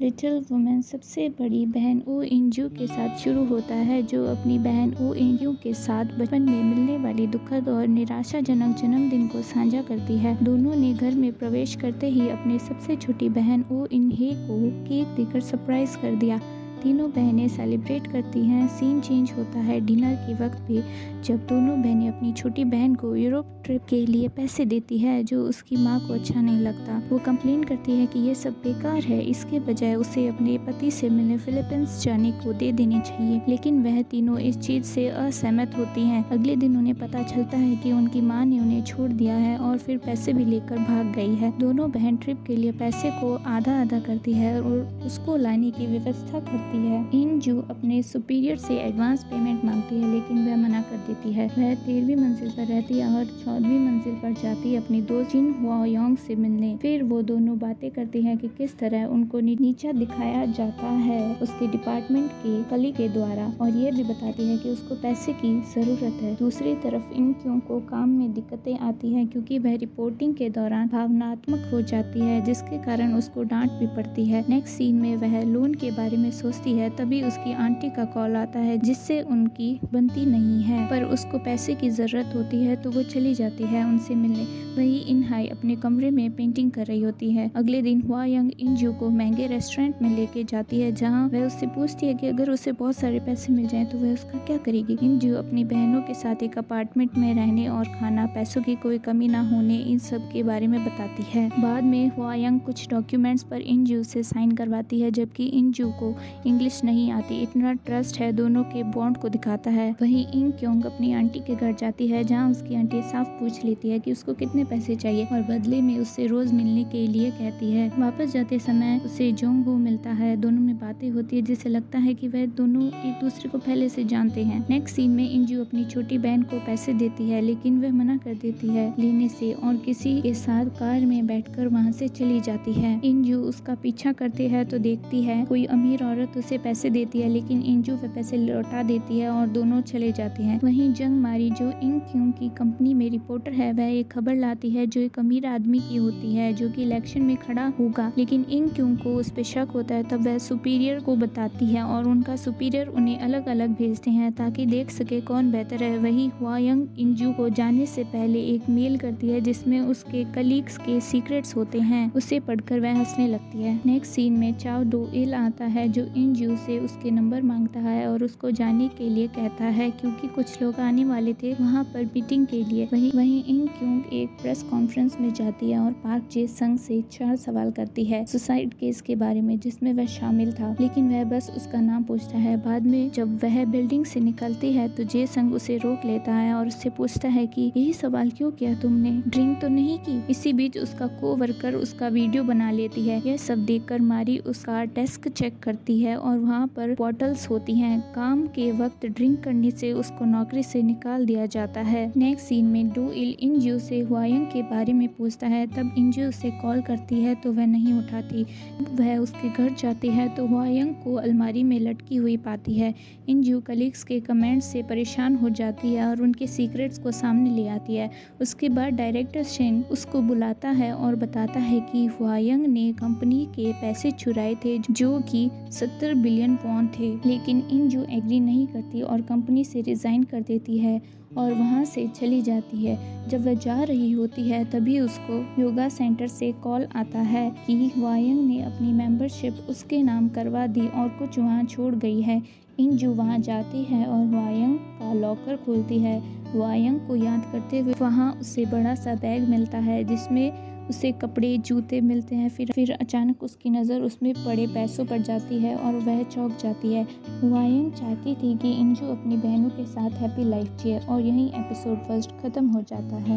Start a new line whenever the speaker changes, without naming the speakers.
Little women सबसे बड़ी बहन ओ इंजू के साथ शुरू होता है, जो अपनी बहन ओ इंजू के साथ बचपन में मिलने वाली दुखद और निराशाजनक जन्मदिन को साझा करती है। दोनों ने घर में प्रवेश करते ही अपनी सबसे छोटी बहन ओ इन्हे को केक देकर सरप्राइज कर दिया। तीनों बहनें सेलिब्रेट करती हैं। सीन चेंज होता है डिनर के वक्त पे, जब दोनों बहनें अपनी छोटी बहन को यूरोप ट्रिप के लिए पैसे देती है, जो उसकी माँ को अच्छा नहीं लगता। वो कंप्लेन करती है कि ये सब बेकार है, इसके बजाय उसे अपने पति से मिलने फिलीपींस जाने को दे देनी चाहिए। लेकिन वह तीनों इस चीज से असहमत होती हैं। अगले दिन उन्हें पता चलता है कि उनकी माँ ने उन्हें छोड़ दिया है और फिर पैसे भी लेकर भाग गई है। दोनों बहन ट्रिप के लिए पैसे को आधा आधा करती है और उसको लाने की व्यवस्था करती है। इंजू अपने सुपीरियर से एडवांस पेमेंट मांगती है, लेकिन वह मना कर देती है। वह 13वीं मंजिल पर रहती है और 14वीं मंजिल पर जाती है अपनी दोस्त जिन हुआयोंग से मिलने। फिर वो दोनों बातें करती हैं कि किस तरह उनको नीचा दिखाया जाता है उसके डिपार्टमेंट के कली के द्वारा, और ये भी बताती है कि उसको पैसे की जरूरत है। दूसरी तरफ इंक्यों को काम में दिक्कतें आती हैं, क्योंकि वह रिपोर्टिंग के दौरान भावनात्मक हो जाती है, जिसके कारण उसको डांट भी पड़ती है। नेक्स्ट सीन में वह लोन के बारे में सोचती है, तभी उसकी आंटी का कॉल आता है जिससे उनकी बनती नहीं है, पर उसको पैसे की जरूरत होती है तो वो चली जाती है उनसे मिलने। वही इनहाई अपने कमरे में पेंटिंग कर रही होती है। अगले दिन हुआयोंग इंजू को महंगे रेस्टोरेंट में लेके जाती है, जहाँ वह उससे पूछती है कि अगर उसे बहुत सारे पैसे मिल जाएं तो वह उसका क्या करेगी। इंजू अपनी बहनों के साथ एक अपार्टमेंट में रहने और खाना, पैसों की कोई कमी ना होने, इन सब के बारे में बताती है। बाद में हुआयोंग कुछ डॉक्यूमेंट्स पर इंजू से साइन करवाती है, जबकि इंजू को इंग्लिश नहीं आती। इतना ट्रस्ट है दोनों के बॉन्ड को दिखाता है। वहीं इंक्योंग अपनी आंटी के घर जाती है, जहां उसकी आंटी साफ पूछ लेती है कि उसको कितने पैसे चाहिए और बदले में उससे रोज मिलने के लिए कहती है। वापस जाते समय उसे जोंग हो मिलता है। दोनों में बातें होती है, जिससे लगता है कि वह दोनों एक दूसरे को पहले से जानते हैं। नेक्स्ट सीन में इंजू अपनी छोटी बहन को पैसे देती है, लेकिन वह मना कर देती है लेने से और किसी के साथ कार में बैठकर वहां से चली जाती है। इंजू उसका पीछा करती है तो देखती है कोई अमीर औरत उसे पैसे देती है, लेकिन इंजू वह पैसे लौटा देती है और दोनों चले जाते हैं। वहीं जंग मारी, जो इंक्यों की कंपनी में रिपोर्टर है, वह एक खबर लाती है जो एक अमीर आदमी की होती है, जो कि इलेक्शन में खड़ा होगा। लेकिन इंक्यों को उस पे शक होता है, तब वह सुपीरियर को बताती है और उनका सुपीरियर उन्हें अलग अलग भेजते हैं ताकि देख सके कौन बेहतर है। वही हुआयोंग इंजू को जाने से पहले एक मेल करती है, जिसमें उसके कलीग्स के सीक्रेट्स होते हैं। उसे पढ़कर वह हंसने लगती है। नेक्स्ट सीन में चाओ डो इल आता है, जो इंजू से उसके नंबर मांगता है और उसको जाने के लिए कहता है, क्योंकि कुछ लोग आने वाले थे वहाँ पर मीटिंग के लिए। वहीं इंक्योंग एक प्रेस कॉन्फ्रेंस में जाती है और पार्क जे संग से 4 सवाल करती है सुसाइड केस के बारे में, जिसमें वह शामिल था, लेकिन वह बस उसका नाम पूछता है। बाद में जब वह बिल्डिंग से निकलती है तो जे संग उसे रोक लेता है और उससे पूछता है कि यही सवाल क्यों किया तुमने, ड्रिंक तो नहीं की। इसी बीच उसका कोवर्कर उसका वीडियो बना लेती है। यह सब देखकर मारी उसका डेस्क चेक करती है और वहाँ पर बॉटल्स होती हैं। काम के वक्त ड्रिंक करने से उसको नौकरी से निकाल दिया जाता है। नेक्स्ट सीन में डो इल इंजू से हुआयोंग के बारे में पूछता है, तब इंजू उसे कॉल करती है तो वह नहीं उठाती। वह उसके घर जाती है तो हुआयोंग को अलमारी में लटकी हुई पाती है। इंजू कलीग्स के कमेंट्स से परेशान हो जाती है और उनके सीक्रेट्स को सामने ले आती है। उसके बाद डायरेक्टर शेन उसको बुलाता है और बताता है कि हुआयोंग ने कंपनी के पैसे चुराए थे, जो कि 70 बिलियन वॉन थे। लेकिन इंजू एग्री नहीं करती और कंपनी से रिजाइन कर देती है और वहाँ से चली जाती है। जब वह जा रही होती है तभी उसको योगा सेंटर से कॉल आता है कि हुआयोंग ने अपनी मेंबरशिप उसके नाम करवा दी और कुछ वहाँ छोड़ गई है। इंजू वहाँ जाती है और हुआयोंग का लॉकर खोलती है। हुआयोंग को याद करते हुए वहाँ उसे बड़ा सा बैग मिलता है, जिसमें उसे कपड़े जूते मिलते हैं। फिर अचानक उसकी नज़र उसमें पड़े पैसों पर जाती है और वह चौंक जाती है। हुआयोंग चाहती थी कि इंजू अपनी बहनों के साथ हैप्पी लाइफ जिए और यहीं एपिसोड फर्स्ट खत्म हो जाता है।